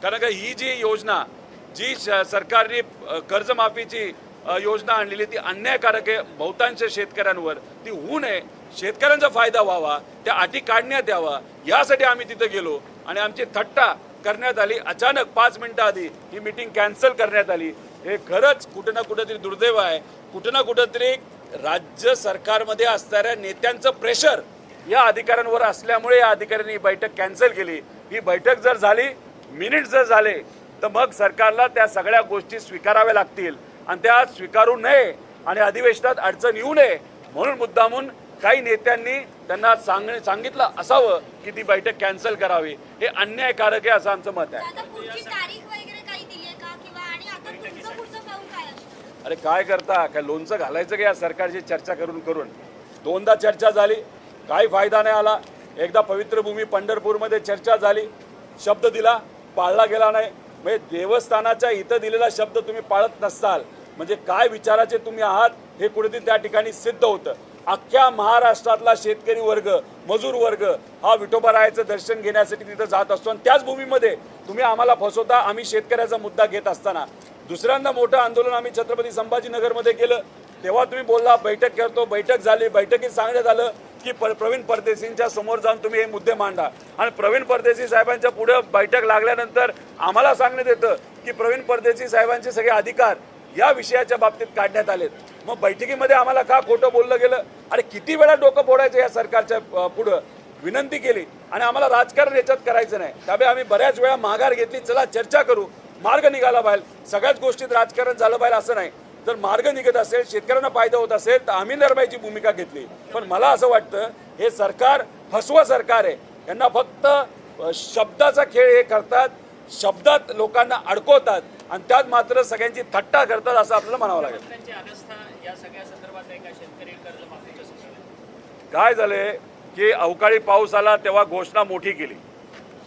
कारण का ही जी योजना जी सरकारने कर्जमाफीची योजना आणलेली ती अन्यायकारक आहे बहुतांश शेतकऱ्यांवर, ती होऊ नये, शेतकऱ्यांचा फायदा व्हावा, त्या अटी काढण्यात यावा यासाठी आम्ही तिथे गेलो आणि आमची थट्टा करण्यात आली। अचानक 5 मिनिटं आधी ही मीटिंग कॅन्सल करण्यात आली। हे खरंच कुठं ना कुठंतरी दुर्दैव आहे। कुठं ना कुठंतरी राज्य सरकारमध्ये असणाऱ्या नेत्यांचं प्रेशर या अधिकाऱ्यांवर असल्यामुळे या अधिकाऱ्यांनी ही बैठक कॅन्सल केली। ही बैठक जर झाली, मिनिट जर झाले, तर मग सरकारला त्या सगळ्या गोष्टी स्वीकाराव्या लागतील आणि त्या स्वीकारू नये आणि अधिवेशनात अडचण येऊ नये म्हणून मुद्दामून काही नेत्यांनी त्यांना सांगितलं असावं की ती बैठक कॅन्सल करावी। हे अन्यायकारक आहे असं आमचं मत आहे। अरे काय करता, काय लोणचं घालायचं का या सरकारची चर्चा करून करून? दोनदा चर्चा झाली, काही फायदा नाही आला। एकदा पवित्र भूमी पंढरपूरमध्ये चर्चा झाली, शब्द दिला, पाळला गेला नाही। म्हणजे देवस्थानाच्या इथं दिलेला शब्द तुम्ही पाळत नसताल म्हणजे काय विचाराचे तुम्ही आहात हे कुठेतरी त्या ठिकाणी सिद्ध होतं। अख्ख्या महाराष्ट्रातला शेतकरी वर्ग, मजूर वर्ग हा विठोबारायाचं दर्शन घेण्यासाठी तिथं जात असतो आणि त्याच भूमीमध्ये तुम्ही आम्हाला फसवता। आम्ही शेतकऱ्याचा मुद्दा घेत असताना दुसऱ्यांदा मोठं आंदोलन आम्ही छत्रपती संभाजीनगरमध्ये केलं, तेव्हा तुम्ही बोलला बैठक करतो, बैठक झाली, बैठकीत सांगण्यात आलं की प्रवीण परदेशींच्या समोर जाऊन तुम्ही हे मुद्दे मांडा आणि प्रवीण परदेशी साहेबांच्या पुढे बैठक लागल्यानंतर आम्हाला सांगण्यात येतं की प्रवीण परदेशी साहेबांचे सगळे अधिकार या विषयाच्या बाबतीत काढण्यात आलेत। मग बैठकीमध्ये आम्हाला का खोटं बोललं गेलं? अरे किती वेळा डोकं फोडायचं या सरकारच्या पुढं विनंती केली आणि आम्हाला राजकारण याच्यात करायचं नाही। त्यामुळे आम्ही बऱ्याच वेळा माघार घेतली, चला चर्चा करू, मार्ग निघाला पाहिजे, सगळ्याच गोष्टीत राजकारण झालं पाहिजे असं नाही। जर मार्ग निघत असेल, शेतकऱ्यांना फायदा होत असेल तर आम्ही नरमाईची भूमिका घेतली। पण मला असं वाटतं हे सरकार फसवा सरकार आहे। यांना फक्त शब्दाचा खेळ हे करतात, शब्दात लोकांना अडकवतात आणि त्यात मात्र सगळ्यांची थट्टा करतात असं आपल्याला म्हणावं लागेल। काय झालंय की अवकाळी पाऊस आला तेव्हा घोषणा मोठी केली,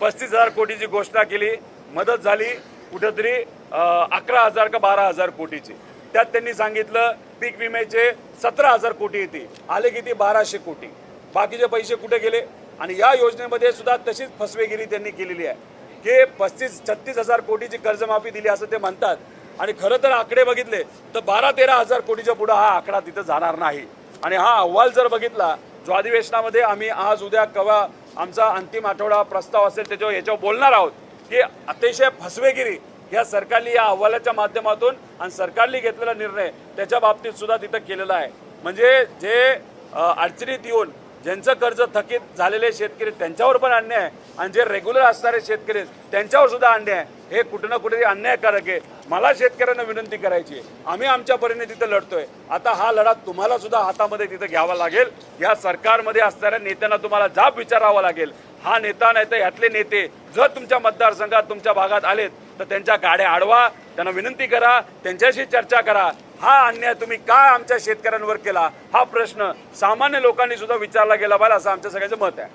35,000 कोटीची घोषणा केली, मदत झाली कुठेतरी 11,000 का 12,000 कोटीची। त्यात त्यांनी सांगितलं पीक विम्याचे 17,000 कोटी येते, आले किती 1,200 कोटी, बाकीचे पैसे कुठे गेले? आणि या योजनेमध्ये सुद्धा तशीच फसवेगिरी त्यांनी केलेली आहे की 35-36,000 कोटीची कर्जमाफी दिली असं ते म्हणतात आणि खरं तर आकडे बघितले तर 12-13,000 कोटीच्या पुढे हा आकडा तिथं जाणार नाही। आणि हा अहवाल जर बघितला जो अधिवेशनामध्ये आम्ही आज उद्या केव्हा आमचा अंतिम आठवडा प्रस्ताव असेल त्याच्यावर याच्यावर बोलणार आहोत की अतिशय फसवेगिरी या सरकारने या अहवालाच्या माध्यमातून आणि सरकारने घेतलेला निर्णय त्याच्या बाबतीत सुद्धा तिथं केलेला आहे। म्हणजे जे अडचणीत येऊन ज्यांचं कर्ज थकीत झालेले शेतकरी त्यांच्यावर पण अन्याय आहे आणि जे रेग्युलर असणारे शेतकरी त्यांच्यावर सुद्धा अन्याय आहे। हे कुठं ना कुठेतरी अन्यायकारक आहे। मला शेतकऱ्यांना विनंती करायची आहे, आम्ही आमच्या परीने तिथं लढतोय, आता हा लढा तुम्हाला सुद्धा हातामध्ये तिथं घ्यावा लागेल। या सरकारमध्ये असणाऱ्या नेत्यांना तुम्हाला जाब विचारावा लागेल। हा नेता नाही तर यातले नेते जर तुमच्या मतदारसंघात तुमच्या भागात आलेत तर त्यांच्या गाड्या अडवा, त्यांना विनंती करा, त्यांच्याशी चर्चा करा। हा अन्याय तुम्ही का आमच्या शेतकऱ्यांवर केला हा प्रश्न सामान्य लोकांनी सुद्धा विचारला गेला पाहिजे असं आमच्या सगळ्यांचं मत आहे।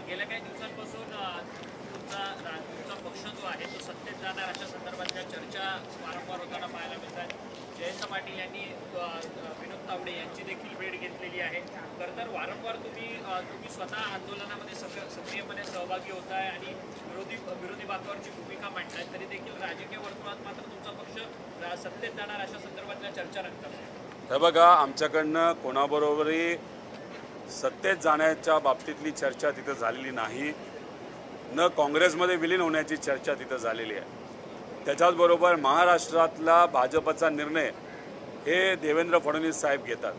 गेल्या काही दिवसांपासून तुमचा पक्ष जो आहे तो सत्तेत जाणार अशा संदर्भातल्या चर्चा वारंवार होताना पाहायला मिळतात। जयंत पाटील यांनी विनोद तावडे यांची देखील भेट घेतलेली आहे। तर वारंवार तुम्ही स्वतः आंदोलनामध्ये सक्रियपणे सहभागी होताय आणि विरोधी बाकावरची भूमिका मांडताय, तरी देखील राजकीय वर्तुळात मात्र तुमचा पक्ष सत्तेत जाणार अशा संदर्भातल्या चर्चा रंगतात। हे बघा, आमच्याकडनं कोणाबरोबरही सत्तेत जाण्याच्या बाबतीतली चर्चा तिथं झालेली नाही, न काँग्रेसमध्ये विलीन होण्याची चर्चा तिथं झालेली आहे। त्याच्याचबरोबर महाराष्ट्रातला भाजपचा निर्णय हे देवेंद्र फडणवीस साहेब घेतात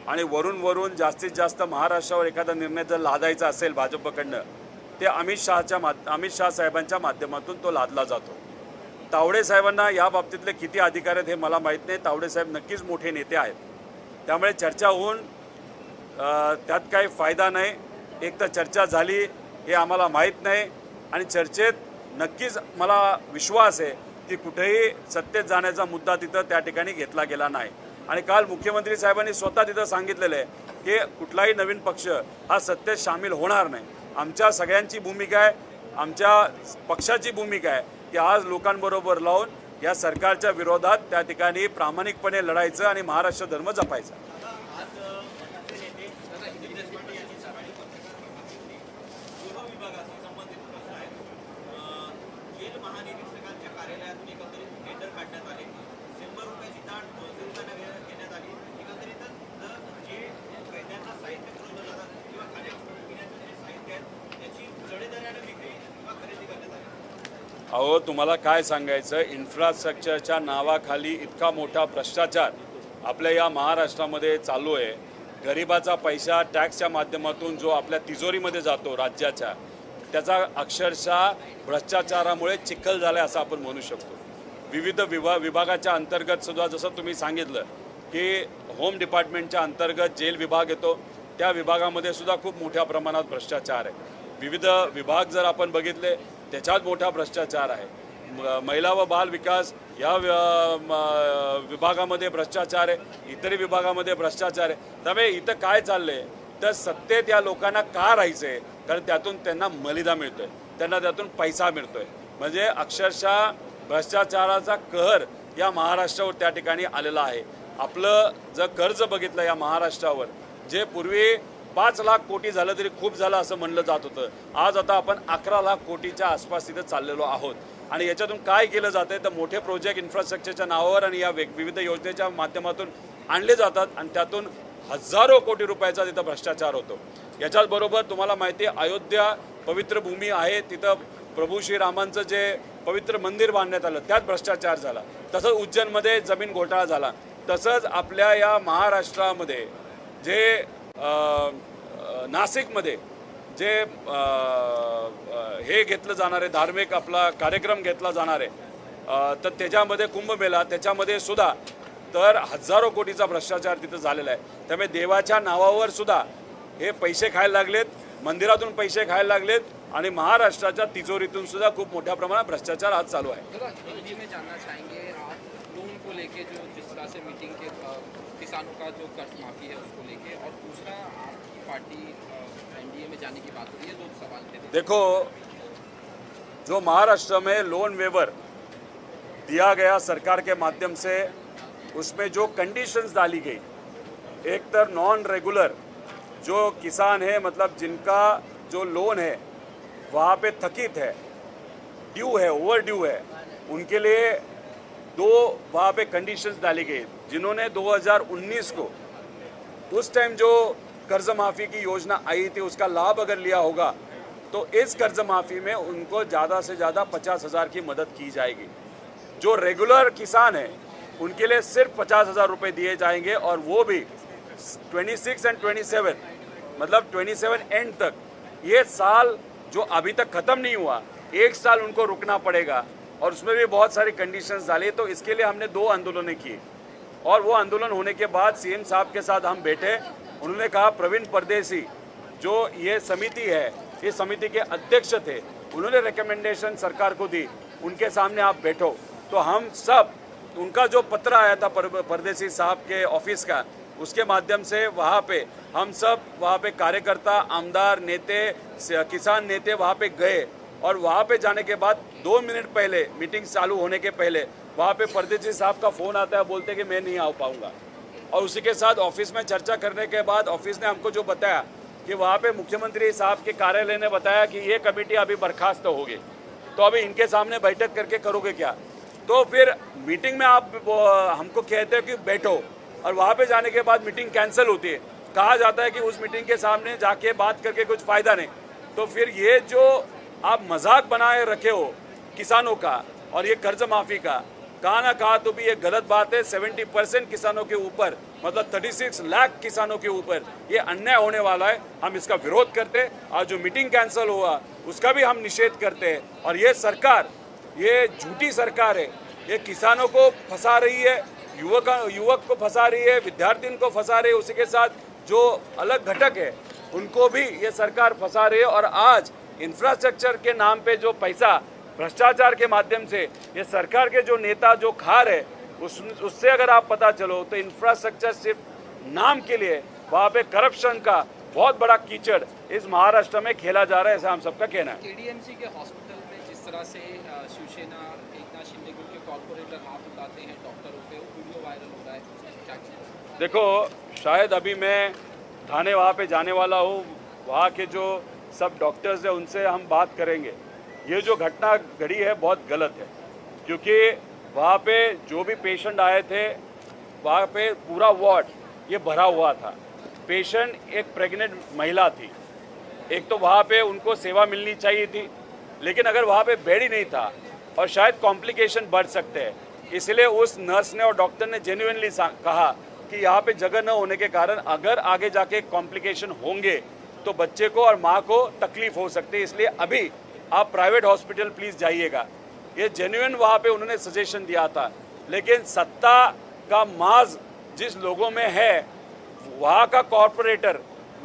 आणि वरून जास्तीत जास्त महाराष्ट्रावर एखादा निर्णय जर लादायचा असेल भाजपकडनं ते अमित शाह साहेबांच्या माध्यमातून तो लादला जातो। तावडे साहेबांना या बाबतीतले किती अधिकार आहेत हे मला माहीत नाही। तावडे साहेब नक्कीच मोठे नेते आहेत, त्यामुळे चर्चा होऊन त्यात काही फायदा नाही। एक तर चर्चा झाली हे आम्हाला माहीत नाही आणि चर्चेत नक्कीच मला विश्वास आहे की कुठेही सत्तेत जाण्याचा मुद्दा तिथं त्या ठिकाणी घेतला गेला नाही। आणि काल मुख्यमंत्री साहेबांनी स्वतः तिथं सांगितलेलं आहे की कुठलाही नवीन पक्ष हा सत्तेत सामील होणार नाही। आमच्या सगळ्यांची भूमिका आहे, आमच्या पक्षाची भूमिका आहे की आज लोकांबरोबर लावून या सरकारच्या विरोधात त्या ठिकाणी प्रामाणिकपणे लढायचं आणि महाराष्ट्र धर्म जपायचा। जेल महानिरीक्षकांच्या कार्यालयातून एकंदरीत टेंडर काढण्यात आले. 100 रुपयाची दाट मजुरीला घेण्यात आली. एकंदरीतच जे कैद्यांना साहित्य पुरवलं जातं किंवा खाण्यापिण्याचं जे साहित्य आहे त्याची जडेदऱ्याने विक्री किंवा खरेदी करण्यात आली. अहो, तुम्हाला काय सांगायचं, इन्फ्रास्ट्रक्चरच्या नावाखाली इतका मोठा भ्रष्टाचार आपल्या या महाराष्ट्रामध्ये चालू आहे. गरिबाचा पैसा टॅक्सच्या माध्यमातून जो आपल्या तिजोरीमध्ये जातो राज्याच्या, त्याचा अक्षरशः भ्रष्टाचारामुळे चिखल झाला असं आपण म्हणू शकतो. विविध विभागाच्या अंतर्गत सुद्धा जसं तुम्ही सांगितलं की होम डिपार्टमेंटच्या अंतर्गत जेल विभाग येतो, त्या विभागामध्ये सुद्धा खूप मोठ्या प्रमाणात भ्रष्टाचार आहे. विविध विभाग जर आपण बघितले त्याच्यात मोठा भ्रष्टाचार आहे. महिला व बाल विकास या विभागामध्ये भ्रष्टाचार आहे, इतरही विभागामध्ये भ्रष्टाचार आहे. त्यामुळे इथं काय चाललं आहे तर सत्तेत या लोकांना का राहायचं आहे, कारण त्यातून त्यांना मलिदा मिळतोय, त्यांना त्यातून पैसा मिळतोय. म्हणजे अक्षरशः भ्रष्टाचाराचा कहर या महाराष्ट्रावर त्या ठिकाणी आलेला आहे. आपलं जर कर्ज बघितलं या महाराष्ट्रावर, जे पूर्वी 5 लाख कोटी झालं तरी खूप झालं असं म्हणलं जात होतं, आज आता आपण 11 लाख कोटीच्या आसपास तिथे चाललेलो आहोत. आणि याच्यातून काय केलं जातं तर मोठे प्रोजेक्ट इन्फ्रास्ट्रक्चरच्या नावावर आणि या विविध योजनेच्या माध्यमातून आणले जातात आणि त्यातून हजारो कोटी रुपयाचा तिथं भ्रष्टाचार होतो. याच्याचबरोबर तुम्हाला माहिती आहे, अयोध्या पवित्र भूमी आहे, तिथं प्रभू श्रीरामांचं जे पवित्र मंदिर बांधण्यात आलं त्यात भ्रष्टाचार झाला. तसंच उज्जैनमध्ये जमीन घोटाळा झाला. तसंच आपल्या या महाराष्ट्रामध्ये जे नाशिकमध्ये जे हे घेतलं जाणार आहे, धार्मिक आपला कार्यक्रम घेतला जाणार आहे, तर त्याच्यामध्ये कुंभमेळा, त्याच्यामध्ये सुद्धा तर हजारो कोटीचा भ्रष्टाचार तिथं झालेला आहे. त्यामुळे देवाच्या नावावर सुद्धा हे पैसे खायला लागलेत, मंदिरातून पैसे खायला लागलेत आणि महाराष्ट्राच्या तिजोरीतून सुद्धा खूप मोठ्या प्रमाणात भ्रष्टाचार आज चालू आहे. हिंदी में जानना चाहेंगे आप लोन को लेके जो जिस तरह से मीटिंग के किसानों का जो कर्ज माफी है उसको लेके, और दूसरा आपकी पार्टी एनडीए में जाने की बात हो रही है, 2 सवाल थे. देखो, जो महाराष्ट्र में लोन वेवर दिया गया सरकार के माध्यम से, उसमें जो कंडीशंस डाली गई, एक तर नॉन रेगुलर जो किसान है, मतलब जिनका जो लोन है वहाँ पे थकित है, ड्यू है, ओवर ड्यू है, उनके लिए 2 वहाँ पे कंडीशंस डाली गई. जिन्होंने 2019 को उस टाइम जो कर्ज माफ़ी की योजना आई थी उसका लाभ अगर लिया होगा तो इस कर्ज माफ़ी में उनको ज़्यादा से ज़्यादा 50,000 की मदद की जाएगी. जो रेगुलर किसान है उनके लिए सिर्फ 50,000 रुपये दिए जाएंगे, और वो भी 26 और 27, मतलब 27 एंड तक. ये साल जो अभी तक ख़त्म नहीं हुआ, 1 साल उनको रुकना पड़ेगा, और उसमें भी बहुत सारी कंडीशंस डाली. तो इसके लिए हमने 2 आंदोलनें की, और वो आंदोलन होने के बाद सीएम साहब के साथ हम बैठे. उन्होंने कहा, प्रवीण परदेसी जो ये समिति है, ये समिति के अध्यक्ष थे, उन्होंने रिकमेंडेशन सरकार को दी, उनके सामने आप बैठो. तो हम सब, उनका जो पत्र आया था परदेसी साहब के ऑफिस का, उसके माध्यम से वहाँ पे हम सब, वहाँ पे कार्यकर्ता, आमदार, नेते, किसान नेते वहाँ पे गए. और वहाँ पे जाने के बाद 2 मिनट पहले, मीटिंग चालू होने के पहले, वहाँ पे परदेसी साहब का फ़ोन आता है, बोलते कि मैं नहीं आ पाऊँगा. और उसी के साथ ऑफिस में चर्चा करने के बाद ऑफिस ने हमको जो बताया कि वहाँ पे मुख्यमंत्री साहब के कार्यालय ने बताया कि ये कमेटी अभी बर्खास्त होगी, तो अभी इनके सामने बैठक करके करोगे क्या. तो फिर मीटिंग में आप हमको कहते हो कि बैठो, और वहाँ पे जाने के बाद मीटिंग कैंसिल होती है. कहा जाता है कि उस मीटिंग के सामने जाके बात करके कुछ फ़ायदा नहीं. तो फिर ये जो आप मजाक बनाए रखे हो किसानों का और ये कर्ज माफ़ी का, कहा ना कहा तो भी ये गलत बात है. 70% किसानों के ऊपर, मतलब 36 लाख किसानों के ऊपर ये अन्याय होने वाला है. हम इसका विरोध करते हैं. आज जो मीटिंग कैंसिल हुआ उसका भी हम निषेध करते हैं. और ये सरकार, ये झूठी सरकार है, ये किसानों को फंसा रही है, युवक को फंसा रही है, विद्यार्थियों को फंसा रही है, उसी के साथ जो अलग घटक है उनको भी ये सरकार फंसा रही है. और आज इंफ्रास्ट्रक्चर के नाम पे जो पैसा भ्रष्टाचार के माध्यम से ये सरकार के जो नेता जो खा रहे, उससे अगर आप पता चलो तो इंफ्रास्ट्रक्चर सिर्फ नाम के लिए, वहाँ पे करप्शन का बहुत बड़ा कीचड़ इस महाराष्ट्र में खेला जा रहा है, ऐसा हम सबका कहना है. केडीएमसी के हॉस्पिटल में जिस तरह से शिवसेना एकनाथ शिंदे के कॉर्पोरेटर हाथ उठाते हैं डॉक्टरों पे, वो वीडियो वायरल हो रहा है, क्या चीज़? देखो, शायद अभी मैं थाने वहाँ पे जाने वाला हूँ, वहाँ के जो सब डॉक्टर्स हैं उनसे हम बात करेंगे. ये जो घटना घड़ी है बहुत गलत है, क्योंकि वहाँ पे जो भी पेशेंट आए थे वहाँ पे पूरा वार्ड ये भरा हुआ था। पेशेंट एक प्रेग्नेंट महिला थी, एक तो वहाँ पे उनको सेवा मिलनी चाहिए थी, लेकिन अगर वहाँ पे बेड ही नहीं था और शायद कॉम्प्लिकेशन बढ़ सकते हैं, इसलिए उस नर्स ने और डॉक्टर ने जेन्युइनली कहा कि यहाँ पे जगह न होने के कारण अगर आगे जाके कॉम्प्लिकेशन होंगे तो बच्चे को और माँ को तकलीफ हो सकती है, इसलिए अभी आप प्राइवेट हॉस्पिटल प्लीज़ जाइएगा। ये जेन्युइन वहाँ पे उन्होंने सजेशन दिया था, लेकिन सत्ता का माज जिस लोगों में है, वहाँ का कॉरपोरेटर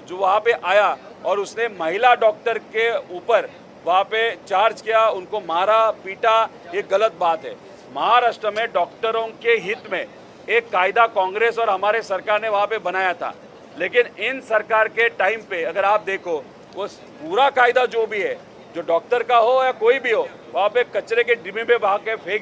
जो वहाँ पे आया और उसने महिला डॉक्टर के ऊपर वहाँ पे चार्ज किया, उनको मारा पीटा, ये गलत बात है। महाराष्ट्र में डॉक्टरों के हित में एक कायदा कांग्रेस और हमारे सरकार ने वहाँ पे बनाया था, लेकिन इन सरकार के टाइम पे अगर आप देखो वो पूरा कायदा जो भी है, जो डॉक्टर का हो या कोई भी हो, वहाँ पे कचरे के डिब्बे में बहा के फेंक